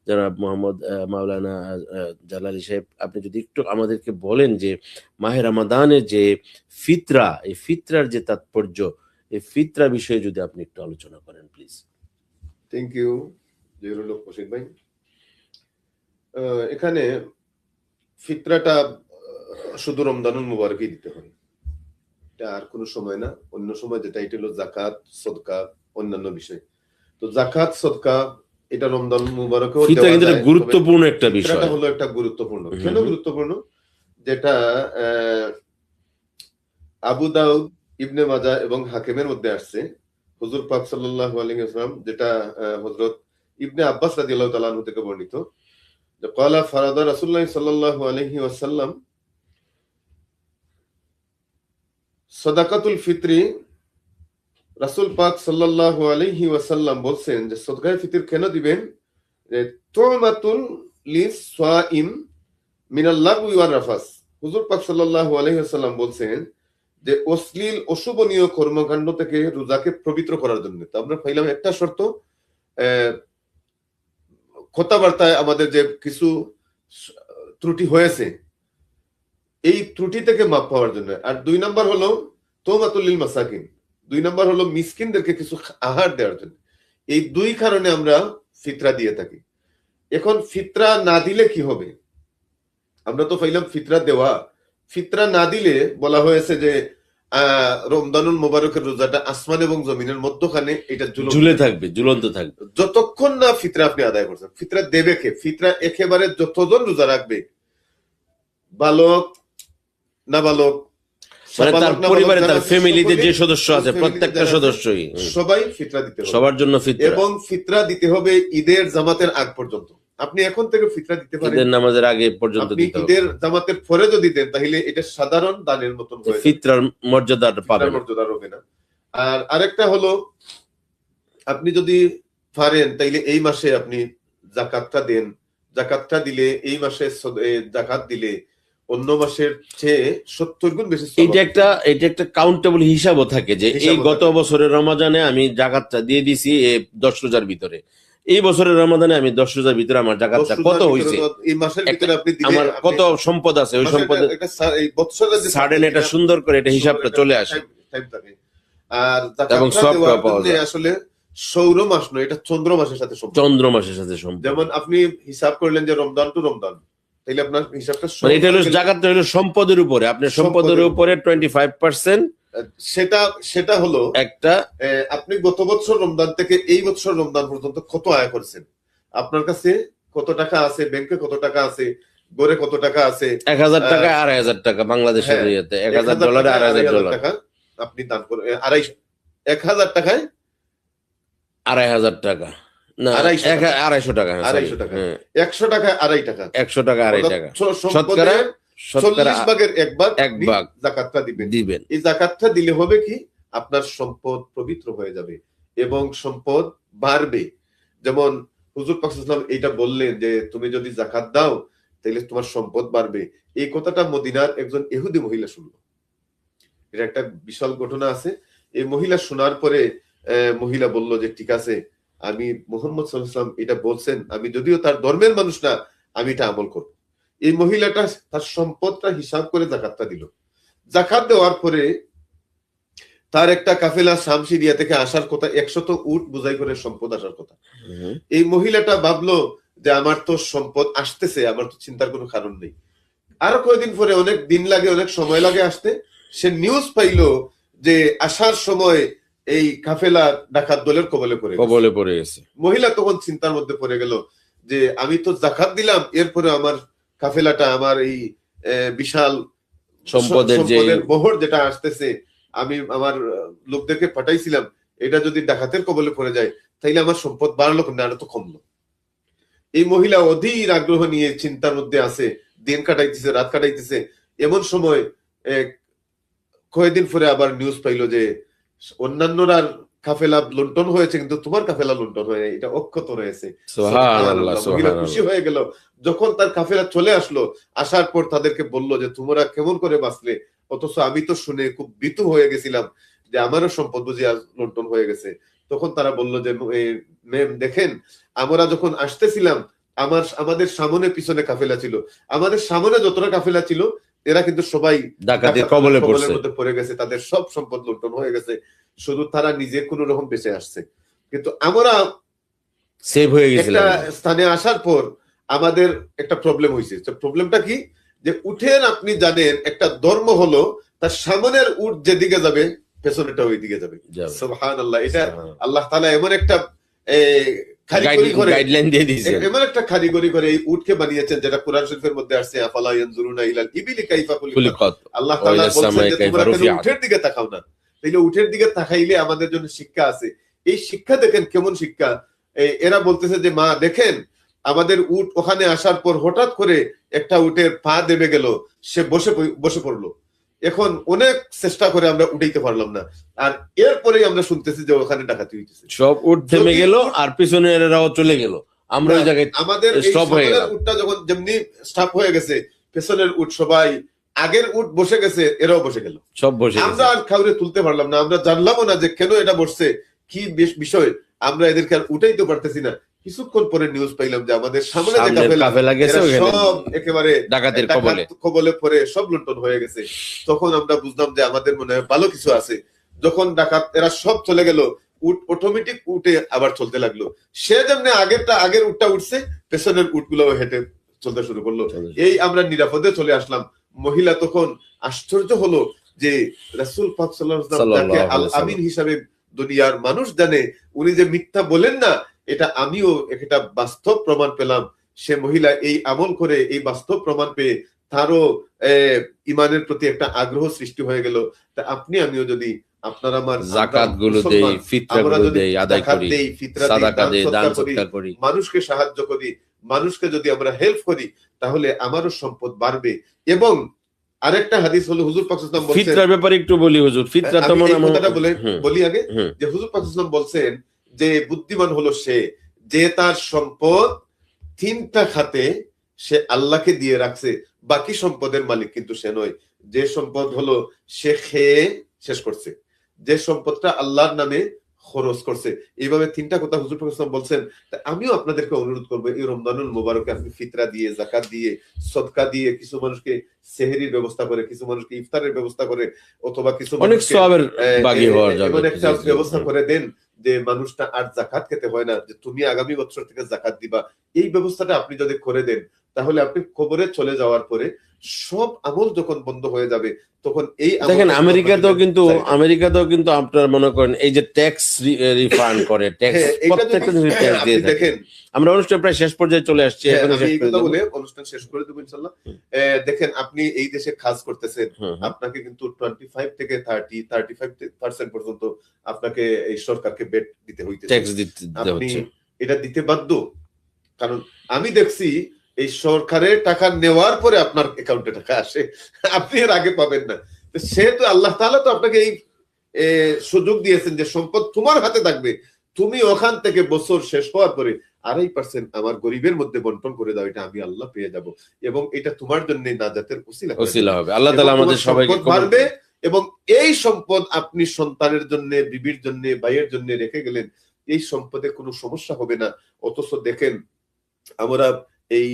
জনাব মোহাম্মদ মাওলানা জালালী সাহেব, আপনি যদি একটু আমাদেরকে বলেন যে মাহে রমাদানের যে ফিতরা, এই ফিতরার যে তাৎপর্য, এই ফিতরা বিষয়ে যদি আপনি একটু আলোচনা করেন please. Thank you Zahirul Hossain ভাই। এখানে ফিতরাটা শুধু রমজানুল মুবারকই দিতে হয়, এটা আর কোনো সময় না। অন্য সময় যেটা এটা হলো জাকাত, সদকা, অন্যান্য বিষয়। তো জাকাত, সদকা এটা রমজান মুবারকেও দেওয়া যায়, গুরুত্বপূর্ণ একটা বিষয়। ফিতরাটা হলো একটা গুরুত্বপূর্ণ। কেন গুরুত্বপূর্ণ? যেটা আবু দাউদ, ইবনে মাজাহ এবং হাকিমের মধ্যে আসছে, হুজুর পাক সাল্লাল্লাহু আলাইহি ওয়াসাল্লাম, যেটা হযরত ইবনে আব্বাস রাদিয়াল্লাহু তাআলা আনহু থেকে বর্ণিত, যে ক্বালা ফারাদা রাসূলুল্লাহ সাল্লাল্লাহু আলাইহি ওয়াসাল্লাম সাদাকাতুল ফিতরি। রাসূল পাক সাল্লাল্লাহু আলাইহি ওয়াসাল্লাম বলছেন যে সদকায়ে ফিতর কেন দিবেন? যে তুমাতুল লিসসাইম মিনাল লাগwi ওয়ার রাফাস। হুজুর পাক সাল্লাল্লাহু আলাইহি ওয়াসাল্লাম বলছেন যে অশ্লীল অশুভনীয় কর্মকাণ্ড থেকে রোজাকে পবিত্র করার জন্য। তো আমরা পাইলাম একটা শর্ত, কথাবার্তায় আমাদের যে কিছু ত্রুটি হয়েছে, এই ত্রুটি থেকে মাপ পাওয়ার জন্য। আর 2 নাম্বার হলো তোমাতুল লিল মাসাকিন, 2 নাম্বার হলো মিসকিনদেরকে কিছু আহার দেওয়ার জন্য। এই 2 কারণে আমরা ফিতরা দিয়ে থাকি। এখন ফিতরা না দিলে কি হবে? আমরা তো পাইলাম ফিতরা দেওয়া, ফিতরা না দিলে বলা হয়েছে যে রমজানুল মুবারকের রোজাটা আসমান এবং জমিনের মধ্যখানে এটা ঝুলে থাকবে, ঝুলন্ত থাকবে যতক্ষণ না ফিতরা আপনি আদায় করছেন। ফিতরা দেবে কে? ফিতরা একেবারে যতজন রোজা রাখবে, বালক না বালক, তার পরিবারে, তার ফ্যামিলিতে যে সদস্য আছে প্রত্যেকটা সদস্যই সবাই ফিতরা দিতে হবে, সবার জন্য ফিতরা। এবং ফিতরা দিতে হবে ঈদের জামাতের আগ পর্যন্ত। আপনি এখন থেকে ফিতরা দিতে পারেন, ঈদের নামাজের আগে পর্যন্ত দিতে হবে। ঈদের জামাতের পরে যদি দেন তাহলে এটা সাধারণ দানের মতন হয়ে যাবে, ফিতরার মর্যাদাটা পাবেন, মর্যাদা হবে না। আর আরেকটা হলো, আপনি যদি পারেন তাইলে এই মাসে আপনি যাকাতটা দেন। যাকাতটা দিলে, এই মাসে যাকাত দিলে অন্য মাসের চেয়ে 70 গুণ বেশি। এটা একটা কাউন্টেবল হিসাবও থাকে যে এই গত বছরের রমজানে আমি যাকাতটা দিয়ে দিছি 10 রোজার ভিতরে, এই বছরের রমাদানে আমি 10 রোজার ভিতরে আমার যাকাতটা কত হয়েছে, এই মাসের ভিতরে আপনি দিলে আমার কত সম্পদ আছে, ওই সম্পদ সাডেন এটা সুন্দর করে এটা হিসাবটা চলে আসে। আর যাকাতটা দেওয়ার জন্য আসলে সৌর মাস নয়, এটা চন্দ্র মাসের সাথে সম্পর্ক, চন্দ্র মাসের সাথে সম্পর্ক। যেমন আপনি হিসাব করলেন যে রমজান টু রমজান, তাইলে আপনার হিসাবটা এটা হলো যাকাতটা হলো সম্পদের উপরে, আপনার সম্পদের উপরে 25%। সেটা হলো একটা, আপনি গত বছর রমজান থেকে এই বছর রমজান পর্যন্ত কত আয় করেছেন, আপনার কাছে কত টাকা আছে, ব্যাংকে কত টাকা আছে, গড়ে কত টাকা আছে। 1000 টাকা 2500 টাকা বাংলাদেশের ইয়েতে, $1000 $2000 টাকা আপনি দান করেন। 1000 টাকায় 2500 টাকা না, 250 টাকা, 250 টাকা, 100 টাকা 2.5 টাকা, 100 টাকা 2.5 টাকা, শতকরা 40 ভাগের এক ভাগ যাকাতটা দিবেন। এই যাকাতটা দিলে হবে কি, আপনার সম্পদ পবিত্র হয়ে যাবে এবং সম্পদ বাড়বে। যেমন হুজুর পাক সাল্লাল্লাহু আলাইহি ওয়াসাল্লাম এইটা বললেন যে তুমি যদি যাকাত দাও তাহলে তোমার সম্পদ বাড়বে। এই কথাটা মদিনার একজন ইহুদি মহিলা শুনলো। এটা একটা বিশাল ঘটনা আছে। এই মহিলা শোনার পরে মহিলা বলল যে ঠিক আছে, আমি মুহাম্মদ সাল্লাল্লাহু আলাইহি ওয়াসাল্লাম এটা বলছেন, আমি যদিও তার ধর্মের মানুষ না, আমি এটা আমল করব। এই মহিলাটা তার সম্পদটা হিসাব করে যাকাতটা দিল। যাকাত দেওয়ার পরে তার একটা কাফেলা শামসিরিয়া থেকে আসার কথা, 100 উট বোঝাই করে সম্পদ আসার কথা। এই মহিলাটা ভাবলো যে আমার তো সম্পদ আসতেছে, আমার তো চিন্তার কোনো কারণ নেই। আরো কয়েকদিন পরে, অনেক দিন লাগে, অনেক সময় লাগে আসতে, সে নিউজ পাইলো যে আসার সময় এই কাফেলা ডাকাত দলের কবলে পড়ে গেছে। মহিলা তখন চিন্তার মধ্যে পড়ে গেল যে আমি তো যাকাত দিলাম, এরপরে আমার কাফেলাটা, আমার এই বিশাল সম্পদের বহর যেটা আসতেছে, আমি আমার লোকদেরকে পাঠাইছিলাম, এটা যদি ডাকাতের কবলে পড়ে যায় তাইলে আমার সম্পদ বাড়লো না, আরো তো কমলো। এই মহিলা অধীর আগ্রহ নিয়ে চিন্তার মধ্যে আছে, দিন কাটাইতেছে, রাত কাটাইতেছে। এমন সময় কয়েকদিন পরে আবার নিউজ পাইলো যে অন্যান্যরা কাফেলা লুণ্ঠন হয়েছে, কিন্তু তোমার কাফেলা লুণ্ঠন হয়ে এটা অক্ষত রয়েছে। মহিলা খুশি হয়ে গেল। যখন তার কাফেলা চলে আসলো, আসার পর তাদেরকে বলল যে তোমরা কেমন করে বাঁচলে, অথচ আমি তো শুনে খুব ভীতু হয়ে গেছিলাম যে আমারও সম্পদ বুঝি লুণ্ঠন হয়ে গেছে। তখন তারা বলল যে ম্যাম দেখেন, আমরা যখন আসতেছিলাম আমাদের সামনে পিছনে কাফেলা ছিল, আমাদের সামনে যতটা কাফেলা ছিল এরা কিন্তু সবাই ডাকাতের কবলের মধ্যে পড়ে গেছে, তাদের সব সম্পদ লুণ্ঠন হয়ে গেছে, শুধু তারা নিজে কোন রকম বেঁচে আসছে। কিন্তু আমরা সেভ হয়ে গেছে। একটা স্থানে আসার পর আমাদের একটা প্রবলেম হয়েছে। প্রবলেমটা কি, যে উঠেন আপনি জানেন একটা ধর্ম হলো তার সামনের উট যেদিকে যাবে পেছনেটা ওই দিকে যাবে। সুবহানাল্লাহ, এটা আল্লাহ তাআলা এমন একটা গাইডলাইন দিয়ে দিয়েছেন, এমন একটা কারিগরি করে এই উটকে বানিয়েছেন যেটা কোরআন শরীফের মধ্যে আসছে, আফালা ইয়ানজুরুনা ইলাল ইবিলি কাইফা খুলিকাত। আল্লাহ তাআলা বলেন যে তোমরা কেন উটের দিকে তাকাও না? তাইলে উটের দিকে তাকাইলে আমাদের জন্য শিক্ষা আছে। এই শিক্ষা দেখেন কেমন শিক্ষা। এরা বলতেছে যে মা দেখেন আমাদের উট ওখানে আসার পর হঠাৎ করে একটা উটের পা দেবে গেল, সে বসে পড়লো। এখন অনেক চেষ্টা করে আমরা উঠাইতে পারলাম না, আর এরপরে আমরা শুনতেছি যে ওখানে ডাকাতি হইতেছে, সব উট থেমে গেল আর পিছনে এরাও চলে গেল, আমরা ওই জায়গায় আমাদের স্টপ হয়ে গেল। উটটা যখন যেমনি স্টপ হয়ে গেছে, পেছনের উট সবাই, আগের উট বসে গেছে, এরাও বসে গেল, সব বসে। আমরা আর কাউরে তুলতে পারলাম না, আমরা জানলামও না যে কেন এটা বসছে, কি বিষয়, আমরা এদেরকে আর উঠাইতে পারতেছি না। কিছুক্ষণ পরে নিউজ পাইলাম যে আমাদের সামনে যে কাফেলা গেছে সব একেবারে ডাকাতের কবলে পড়ে সব লুণ্ঠন হয়ে গেছে। তখন আমরা বুঝলাম যে আমাদের মনে হয় ভালো কিছু আছে। যখন ডাকাত এরা সব চলে গেল, উট অটোমেটিক উঠে আবার চলতে লাগলো। সে যেমনি আগের উটটা উঠছে, পেছনের উটগুলো হেঁটে চলতে শুরু করলো। এই আমরা নিরাপদে চলে আসলাম। মহিলা তখন আশ্চর্য হলো যে রাসূল পাক সাল্লাল্লাহু আলাইহি ওয়াসাল্লাম যাকে আল আমিন হিসাবে দুনিয়ার মানুষ জানে, উনি যে মিথ্যা বলেন না, এটা আমিও একটা বাস্তব প্রমাণ পেলাম। সে মহিলা এই আমল করে এই বাস্তব প্রমাণ পেয়ে তারও ইমানের প্রতি একটা আগ্রহ সৃষ্টি হয়ে গেল। তা আপনি আমিও যদি আপনার আমার যাকাত গুলো দেই, ফিতরা গুলো দেই, আদায় করি, সাদাকা দেই, দান সদকা করি, মানুষকে সাহায্য করি, মানুষকে যদি আমরা হেল্প করি, তাহলে আমারও সম্পদ বাড়বে। এবং আরেকটা হাদিস হলো হুজুর পাক সাল্লাল্লাহু আলাইহি ওয়াসাল্লাম বলেছেন, ফিতরার ব্যাপারে একটু বলি হুজুর। ফিতরা তো মানে কথাটা বলি আগে, যে হুজুর পাক সাল্লাল্লাহু আলাইহি ওয়াসাল্লাম বলছেন যে বুদ্ধিমান হলো সে যে তার সম্পদ 3টা খাতে সে আল্লাহকে দিয়ে রাখছে, বাকি সম্পদের মালিক কিন্তু সে নয়। যে সম্পদ হলো সে খেয়ে শেষ করছে, যে সম্পদটা আল্লাহর নামে খরচ করছে। এইভাবে 3টা কথা হুজুর পাক সাল্লাল্লাহু আলাইহি ওয়াসাল্লাম বলছেন। আমিও আপনাদেরকে অনুরোধ করবো, এই রমজানুল মুবারকে আপনি ফিতরা দিয়ে, যাকাত দিয়ে, সদকা দিয়ে, কিছু মানুষকে সেহরির ব্যবস্থা করে, কিছু মানুষকে ইফতারের ব্যবস্থা করে, অথবা কিছু অনেক সওয়াবের ভাগী হওয়ার এমন একটা ব্যবস্থা করে দেন যে মানুষটা আর যাকাত খেতে হয় না, যে তুমি আগামী বছর থেকে যাকাত দিবা। এই ব্যবস্থাটা আপনি যদি করে দেন, তাহলে আপনি কবরে চলে যাওয়ার পরে সব আমল যখন বন্ধ হয়ে যাবে, তখন এই দেখেন আমেরিকাতেও কিন্তু আপনার মনে করেন এই যে ট্যাক্স রিফান্ড করে, ট্যাক্স প্রত্যেকটা ট্যাক্স দিয়ে দেখেন। আমরা অনুষ্ঠান প্রায় শেষ পর্যায়ে চলে আসছি, অনুষ্ঠান শেষ করে দেবো ইনশাআল্লাহ। দেখেন আপনি এই দেশে কাজ করতেছেন, আপনাকে কিন্তু 25 থেকে 35% পর্যন্ত আপনাকে এই সরকারকে বেট দিতে হইতেছে, ট্যাক্স দিতে আপনি এটা দিতে বাধ্য। কারণ আমি দেখছি এই সরকারের টাকা নেওয়ার পরে আপনার অ্যাকাউন্টে টাকা আসে, আপনি এর আগে পাবেন না। সেহেতু আল্লাহ তাআলা তো আপনাকে এই সুযোগ দিয়েছেন যে সম্পদ তোমার হাতে থাকবে, তুমি ওখান থেকে বছর শেষ হওয়ার পরে 2.5% আমার গরিবের মধ্যে বন্টন করে দাও, এটা আমি আল্লাহ পেয়ে যাব, এবং এটা তোমার জন্য নাজাতের উসিলা হবে। আল্লাহ তাআলা আমাদের সবাইকে পারবে। এবং এই সম্পদ আপনি সন্তানের জন্য, বিবির জন্য, ভাইয়ের জন্য রেখে গেলেন, এই সম্পদে কোনো সমস্যা হবে না। অথচ দেখেন আমরা এই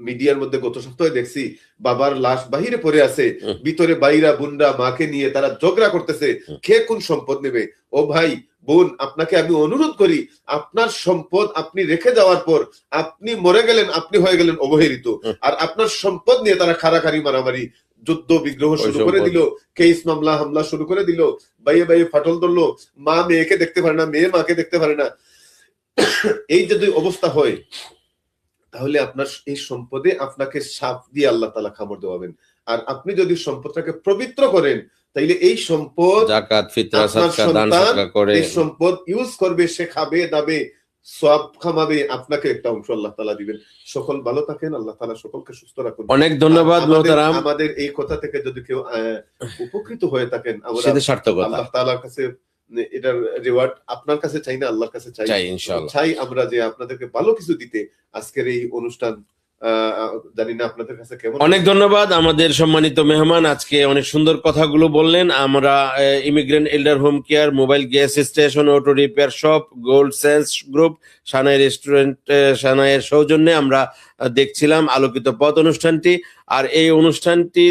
মিডিয়ার মধ্যে গত সপ্তাহে দেখছি বাবার লাশ বাহিরে পড়ে আছে, ভিতরে বাইরা বোনরা মাকে নিয়ে তারা ঝগড়া করতেছে কে কোন সম্পদ নেবে। ও ভাই বোন, আপনাকে আমি অনুরোধ করি, আপনার সম্পদ আপনি রেখে যাওয়ার পর আপনি মরে গেলেন, আপনি হয়ে গেলেন অবহেলিত, আর আপনার সম্পদ নিয়ে তারা খাড়াখাড়ি মারামারি, যুদ্ধ বিগ্রহ শুরু করে দিল, কেস মামলা হামলা শুরু করে দিল, বাইয়ে বাইয়ে ফাটল ধরলো, মা মেয়েকে দেখতে পারে না, মেয়ে মাকে দেখতে পারে না। এই যদি অবস্থা হয়, তাহলে আপনার এই সম্পদে আপনাকে সাপ দিয়ে আল্লাহ তাআলা কামড় দেওয়াবেন। আর আপনি যদি সম্পদটাকে পবিত্র করেন, তাইলে এই সম্পদ যাকাত, ফিতরা, সাদকা, দান সদকা করে এই সম্পদ ইউজ করবে, সে খাবে দাবে, সওয়াব কামাবে, আপনাকে একটা অংশ আল্লাহ তাআলা দিবেন। সকল ভালো থাকেন, আল্লাহ তাআলা সকলকে সুস্থ রাখুন। অনেক ধন্যবাদ মোহতারাম। আমাদের এই কথা থেকে যদি কেউ উপকৃত হয়ে থাকেন, আমরা আল্লাহ তাআলার কাছে এটার রিওয়ার্ড আপনার কাছে চাই না, আল্লাহর কাছে চাই ইনশাআল্লাহ। চাই আমরা যে আপনাদেরকে ভালো কিছু দিতে। আজকের এই অনুষ্ঠান জানি না আপনাদের কাছে কেমন। অনেক ধন্যবাদ আমাদের সম্মানিত মেহমান, আজকে অনেক সুন্দর কথাগুলো বললেন। আমরা immigrant এল্ডার home care, mobile gas station, auto repair shop, gold sense group, সানাই রেস্টুরেন্ট, সানাইয়ের সৌজন্যে আমরা দেখছিলাম আলোকিত পথ অনুষ্ঠানটি। আর এই অনুষ্ঠানটি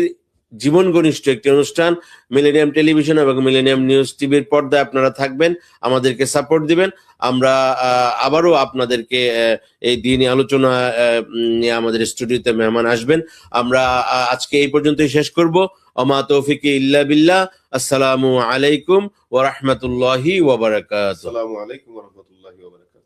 জীবন ঘনিষ্ঠ একটি অনুষ্ঠান। মিলেনিয়াম টেলিভিশন এবং মিলেনিয়াম নিউজ টিভির পর্দায় আপনারা থাকবেন, আমাদেরকে সাপোর্ট দিবেন। আমরা আবারও আপনাদেরকে এই দিনই আলোচনা নিয়ে আমাদের স্টুডিওতে মেহমান আসবেন। আমরা আজকে এই পর্যন্তই শেষ করব। ওমা তৌফিকি ইল্লা বিল্লাহ। আসসালামু আলাইকুম ওয়া রাহমাতুল্লাহি ওয়া বারাকাতুহু। আসসালামু আলাইকুম ওয়া রাহমাতুল্লাহি ওয়া বারাকাতুহু।